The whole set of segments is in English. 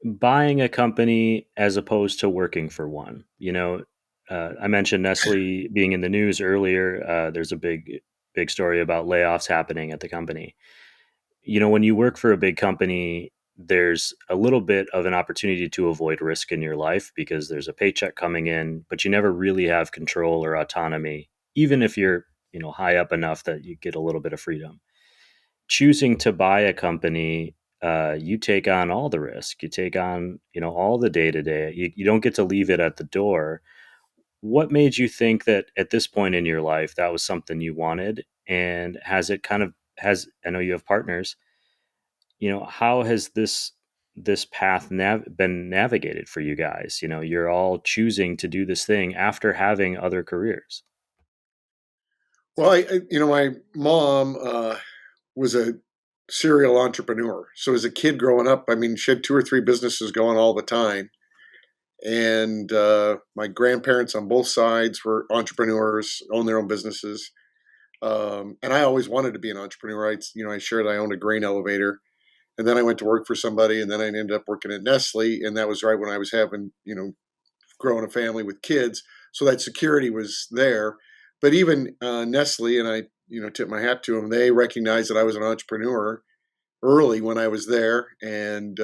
buying a company as opposed to working for one. I mentioned Nestle being in the news earlier. There's a big story about layoffs happening at the company. When you work for a big company, there's a little bit of an opportunity to avoid risk in your life because there's a paycheck coming in, but you never really have control or autonomy, even if you're, high up enough that you get a little bit of freedom. Choosing to buy a company, you take on all the risk. You take on, all the day to day. You don't get to leave it at the door. What made you think that at this point in your life that was something you wanted? And has it kind of has I know you have partners, how has this path been navigated for you guys? You're all choosing to do this thing after having other careers. Well, my mom was a serial entrepreneur. So as a kid growing up, I mean, she had two or three businesses going all the time. And my grandparents on both sides were entrepreneurs, owned their own businesses. And I always wanted to be an entrepreneur. I owned a grain elevator, and then I went to work for somebody, and then I ended up working at Nestle, and that was right when I was having, growing a family with kids. So that security was there. But even Nestle, and I, tip my hat to them, they recognized that I was an entrepreneur early when I was there, and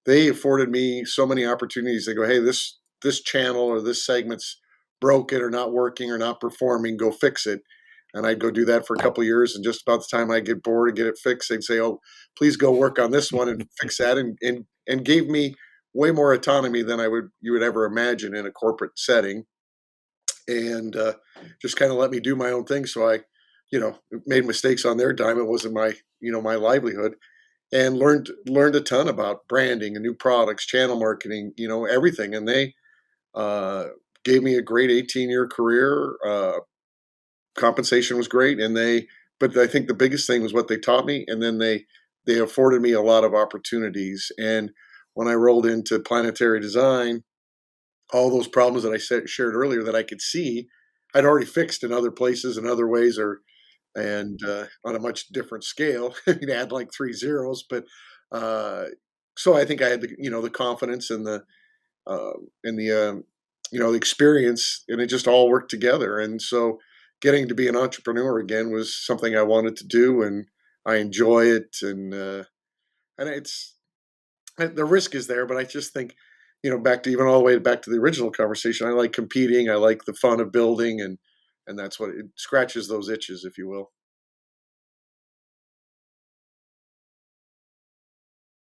they afforded me so many opportunities. They go, "Hey, this channel or this segment's broken or not working or not performing. Go fix it." And I'd go do that for a couple of years, and just about the time I get bored and get it fixed, they'd say, "Oh, please go work on this one and fix that," and gave me way more autonomy than you would ever imagine in a corporate setting, and just kind of let me do my own thing. So I, made mistakes on their dime. It wasn't my livelihood, and learned a ton about branding and new products, channel marketing, everything. And they uh, gave me a great 18-year career. Compensation was great, but I think the biggest thing was what they taught me, and then they afforded me a lot of opportunities. And when I rolled into Planetary Design, all those problems that shared earlier that I could see, I'd already fixed in other places and other ways, or and on a much different scale. You'd add like three zeros, but uh, so I think I had the confidence uh, and the experience, and it just all worked together. And so getting to be an entrepreneur again was something I wanted to do, and I enjoy it, and it's the risk is there, but I just think, back to even all the way back to the original conversation, I like competing. I like the fun of building, and that's what it scratches those itches, if you will.